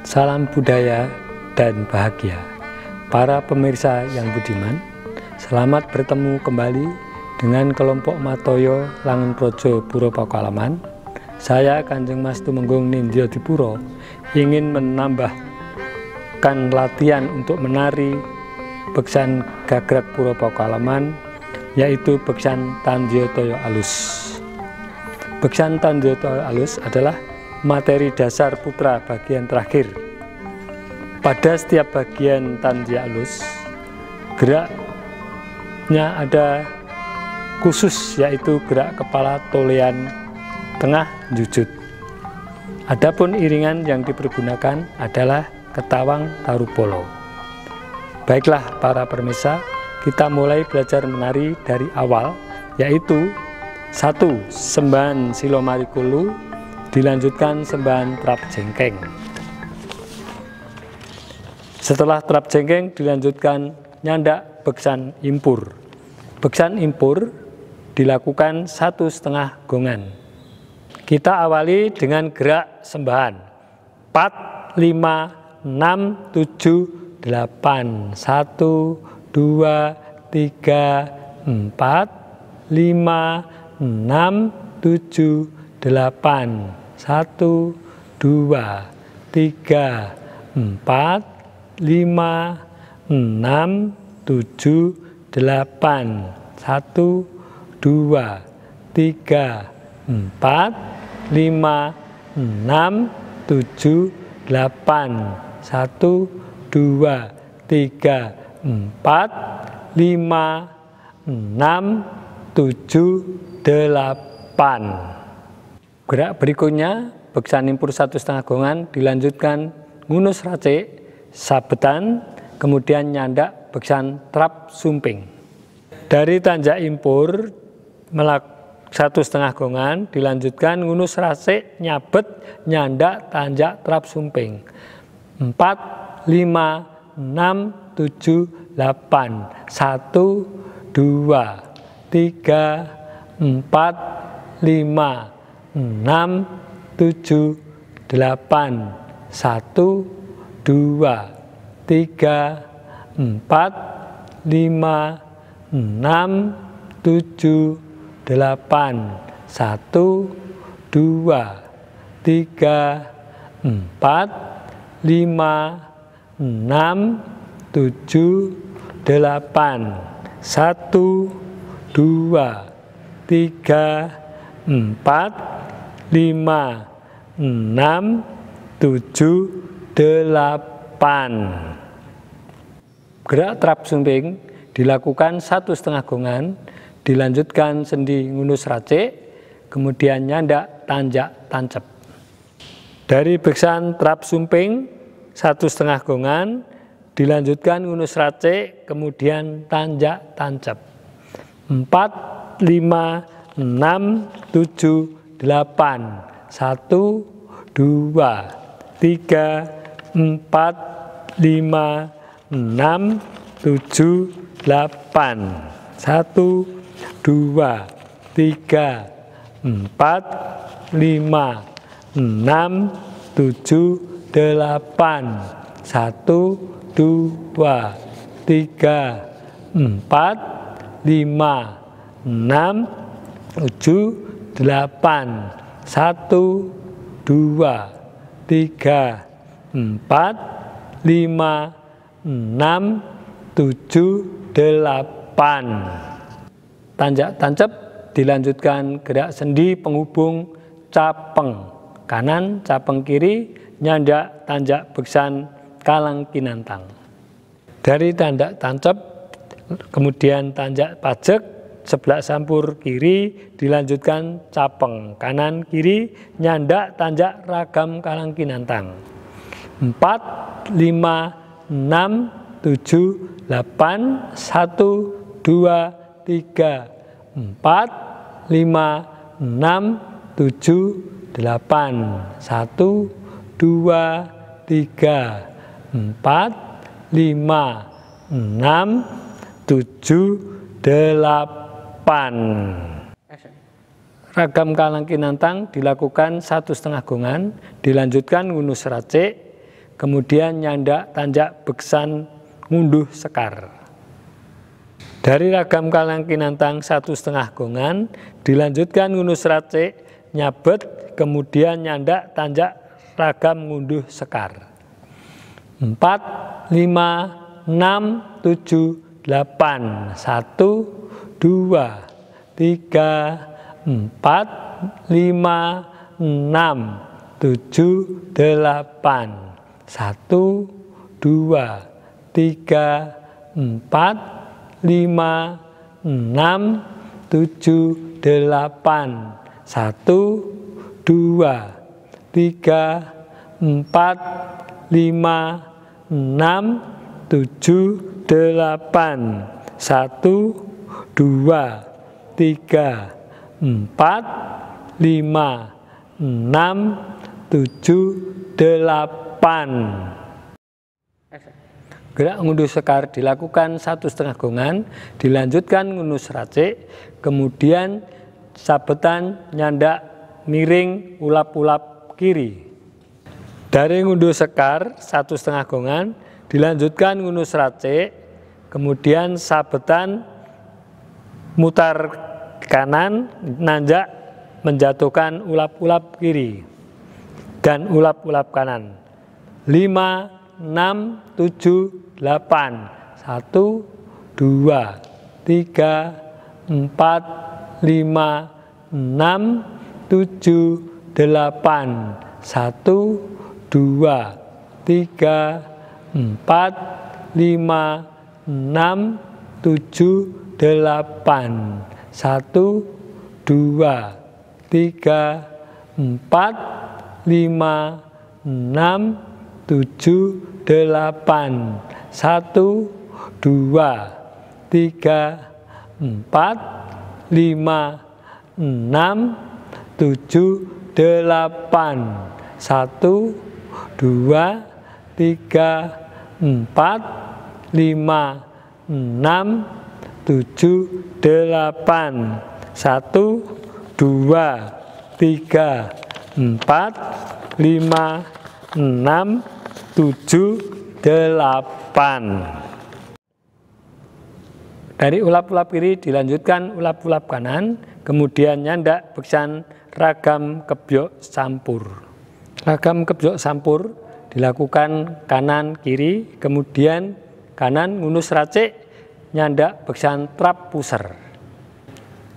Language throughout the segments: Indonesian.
Salam budaya dan bahagia. Para pemirsa yang budiman, selamat bertemu kembali dengan kelompok Matoyo Langenprojo Puro Pakualaman. Saya Kanjeng Mas Tumenggung Nindya Dipuro ingin menambahkan latihan untuk menari beksan gagrag Puro Pakualaman, yaitu beksan Tandya Toyo Alus. Beksan Tandya Toyo Alus adalah materi dasar putra bagian terakhir. Pada setiap bagian Tandya Alus, geraknya ada khusus, yaitu gerak kepala tolean tengah jujut. Adapun iringan yang dipergunakan adalah ketawang tarupolo. Baiklah para pemirsa, kita mulai belajar menari dari awal, yaitu 1. Sembahan Silomarikulu, dilanjutkan sembahan Trap Jengkeng. Setelah Trap Jengkeng dilanjutkan nyandak beksan impur. Beksan impur dilakukan 1,5 gongan. Kita awali dengan gerak sembahan 4, 5, 6, 7, 8 1, 2, 3, 4, 5, 6, 7, 8 1, 2, 3, 4, 5, 6, 7, 8 1, 2, 3, 4, 5, 6, 7, 8 1, 2, 3, 4, 5, 6, 7, 8. Gerak berikutnya beksan impur 1,5 gongan, dilanjutkan ngunus racik, sabetan, kemudian nyandak beksan trap sumping. Dari tanjak impur 1,5 gongan, dilanjutkan ngunus racik, nyabet, nyandak, tanjak, trap sumping. 4, 5, 6, 7, 8 1, 2, 3, 4, 5, 6, 7, 8 1, 2, 3, 4, 5, 6, 7, 8 1, 2, 3, 4, 5, 6, 7, 8 1, 2, 3, 4, 5, 6, 7, 8. Gerak trap sumping dilakukan 1,5 gongan, dilanjutkan sendi ngunus racik, kemudian nyandak, tanjak, tancep. Dari beksan trap sumping 1,5 gongan, dilanjutkan ngunus racik, kemudian tanjak, tancep. 4, 5, 6, 7, 8 1, 2, 3, 4, 5, 6, 7, 8 1, 2, 3, 4, 5, 6, 7, 8 1, 2, 3, 4, 5, 6, 7, 8 1, 2, 3, 4, 5, 6, 7, 8. Tanjak tancep dilanjutkan gerak sendi penghubung capeng kanan, capeng kiri, nyandak, tanjak beksan kalang kinantang. Dari tanjak tancep kemudian tanjak pajek sebelah sampur kiri, dilanjutkan capeng kanan kiri, nyandak, tanjak ragam kalang kinantang. 4, 5, 6, 7, 8 1, 2, 3, 4, 5, 6, 7, 8 1, 2, 3, 4, 5, 6, 7, 8. Ragam kalang kinantang dilakukan 1,5 gongan, dilanjutkan ngunus racik, kemudian nyandak, tanjak, beksan, ngunduh, sekar. Dari ragam kalang kinantang 1,5 gongan, dilanjutkan ngunus racik, nyabet, kemudian nyandak, tanjak, ragam, ngunduh, sekar. 4, 5, 6, 7, 8, 1, 2, 3, 4, 5, 6, 7, 8, 1, 2, 3, 4, 5, 6, 7, 8, 1, 2, 3, 4, 5, 6, 7, 8, 1, 2, 3, 4, 5, 6, 7, 8. Gerak ngunduh sekar dilakukan 1,5 gongan, dilanjutkan ngunus racik, kemudian sabetan, nyandak, miring, ulap-ulap kiri. Dari ngunduh sekar 1,5 gongan, dilanjutkan ngunus racik, kemudian sabetan, mutar kanan, nanjak, menjatuhkan ulap-ulap kiri dan ulap-ulap kanan. 5, 6, 7, 8, 1, 2, 3, 4, 5, 6, 7, 8, 1, 2, 3, 4, 5, 6, 7, 8, 1, 2, 3, 4, 5, 6, 7, 8, 1, 2, 3, 4, 5, 6, 7, 8, 1, 2, 3, 4, 5, 6, 7, 8, 1, 2, 3, 4, 5, 6, 7, 8. Dari ulap-ulap kiri dilanjutkan ulap-ulap kanan, kemudian nyandak, beksan, ragam, kebyok, sampur. Ragam kebyok sampur dilakukan kanan kiri, kemudian kanan ngunus racik, nyandak, beksan, trap, puser.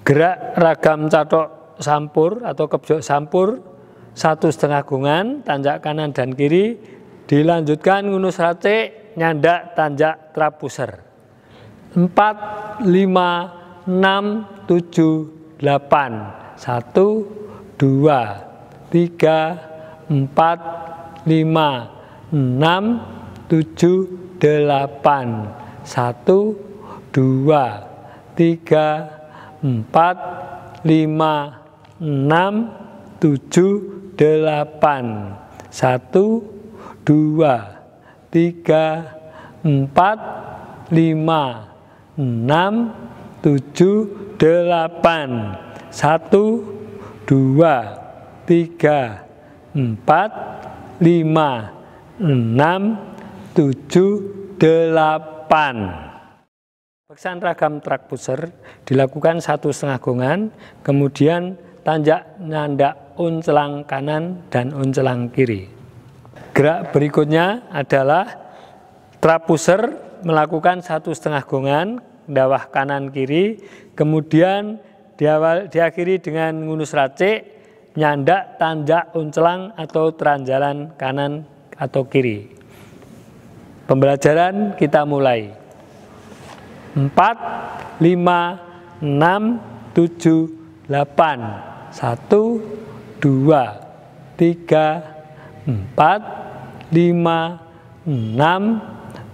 Gerak ragam catok sampur atau kebyok sampur 1,5 gongan, tanjak kanan dan kiri, dilanjutkan ngunus racik, nyandak, tanjak, trap, puser. 4, 5, 6, 7, 8, 1, 2, 3, 4, 5, 6, 7, 8, 1, 2, 3, 4, 5, 6, 7, 8, 1, 2, 3, 4, 5, 6, 7, 8, 1, 2, 3, 4, 5, 6, 7, 8. Beksan ragam trak puser dilakukan 1,5 gongan, kemudian tanjak, nyandak, oncelang kanan dan oncelang kiri. Gerak berikutnya adalah trap puser melakukan 1,5 gongan, dawah kanan kiri, kemudian diakhiri dengan ngunus racik, nyandak, tanjak, oncelang atau teranjalan kanan atau kiri. Pembelajaran kita mulai. 4, 5, 6, 7, 8, 1, 2, 3, 4, 5, 6,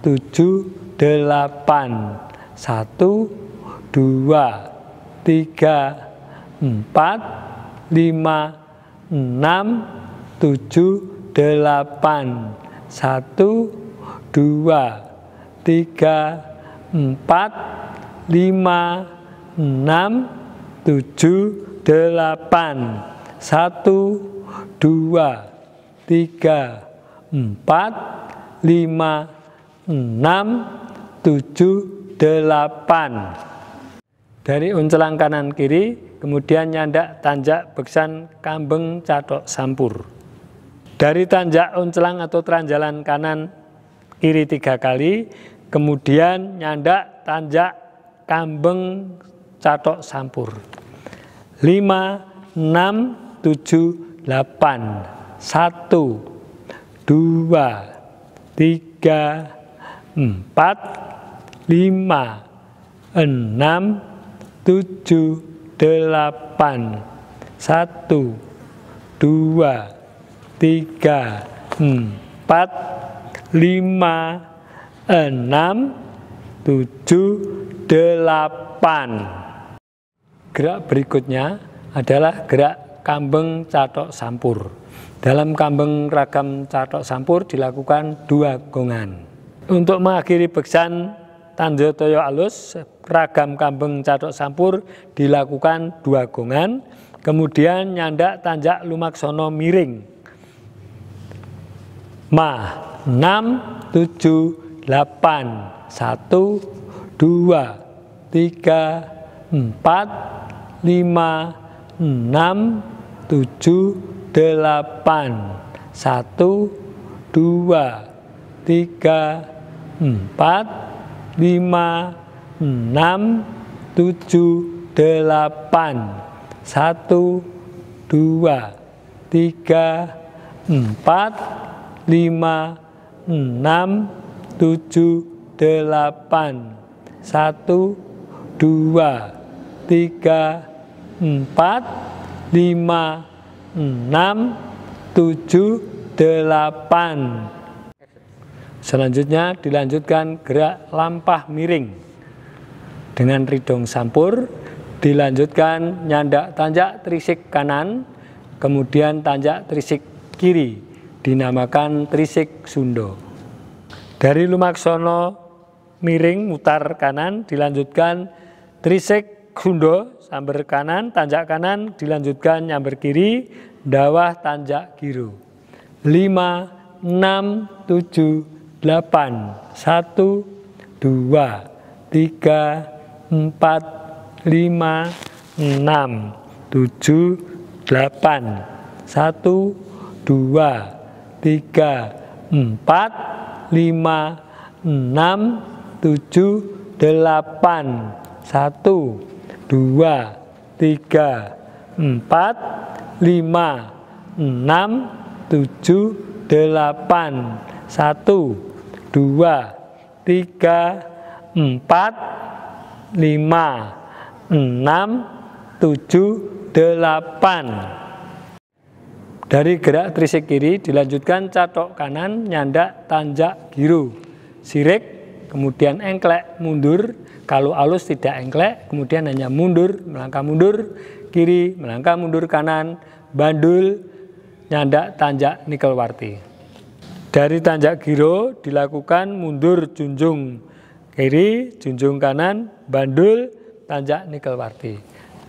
7, 8, 1, 2, 3, 4, 5, 6, 7, 8, 1, 2, 3, 4, 5, 6, 7, 8, 1, 2, 3, 4, 5, 6, 7, 8. Dari uncelang kanan kiri, kemudian nyandak tanjak beksan kambeng catok sampur. Dari tanjak uncelang atau teranjalan kanan kiri 3 kali, kemudian nyandak tanjak kambeng catok sampur. 5, 6, 7, 8. 1, 2, 3, 4, 5, 6, 7, 8. 1, 2, 3, 4, 5, 6, 7, 8. Gerak berikutnya adalah gerak kambeng catok sampur. Dalam kambeng ragam catok sampur dilakukan 2 gongan. Untuk mengakhiri beksan Tanjo Toyo Alus, ragam kambeng catok sampur dilakukan 2 gongan. Kemudian nyandak tanjak lumaksono miring. Ma 6, 7, 8. 1, 2, 3, 4, 5, 6, 7, 8. 1, 2, 3, 4, 5, 6, 7, 8. 1, 2, 3, 4, 5, 6, 7, 8. 1, 2, 3, 4, 5, 6, 7, 8. Selanjutnya dilanjutkan gerak lampah miring. Dengan ridong sampur dilanjutkan nyandak tanjak trisik kanan, kemudian tanjak trisik kiri, dinamakan trisik Sundo. Dari lumaksono miring mutar kanan dilanjutkan trisik Sundo, samber kanan, tanjak kanan dilanjutkan nyamber kiri, dawah tanjak giro. 5, 6, 7, 8. 1, 2, 3, 4, 5, 6, 7, 8. 1, 2, 3, 4, 5, 6, 7, 8. 1, 2, 3, 4, 5, 6, 7, 8. 1, 2, 3, 4, 5, 6, 7, 8. Dari gerak trisik kiri dilanjutkan catok kanan nyandak tanjak giro. Sirik, kemudian engklek mundur. Kalau alus tidak engklek, kemudian hanya mundur, melangkah mundur kiri, melangkah mundur kanan, bandul, nyandak tanjak nikelwarti. Dari tanjak giro dilakukan mundur junjung kiri, junjung kanan, bandul, tanjak nikelwarti.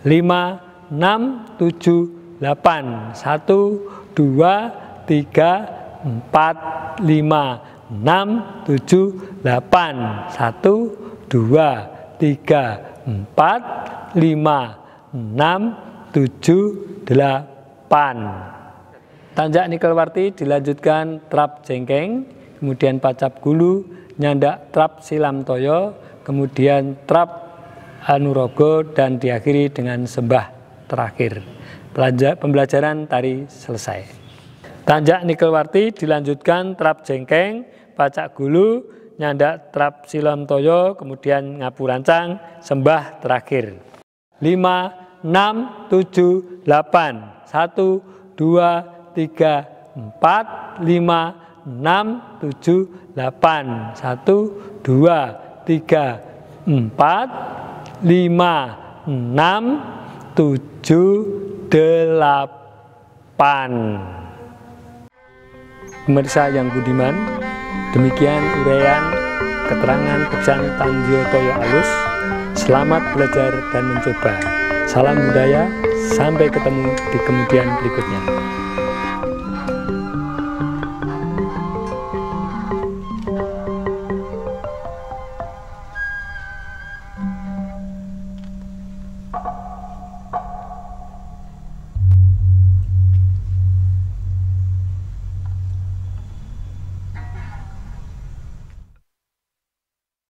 5, 6, 7, 8. 1, 2, 3, 4, 5, 6, 7, 8. 1, 2, 3, 4, 5, 6, 7, 8. Tanjak nikelwarti dilanjutkan trap jengkeng, kemudian pacap gulu, nyandak trap silam toyo, kemudian trap anurogo, dan diakhiri dengan sembah terakhir. Pembelajaran tari selesai. Tanjak nikelwarti dilanjutkan trap jengkeng, pacak gulu, nyandak trap silam toyo, kemudian ngapu rancang, sembah terakhir. 5, 6, 7, 8. 1, 2, 3, 4, 5, 6, 7, 8. 1, 2, 3, 4, 5, 6, 7, 8. Pemirsa yang budiman, demikian uraian keterangan beksan Tanjo Toyo Alus. Selamat belajar dan mencoba. Salam budaya, sampai ketemu di kemudian berikutnya.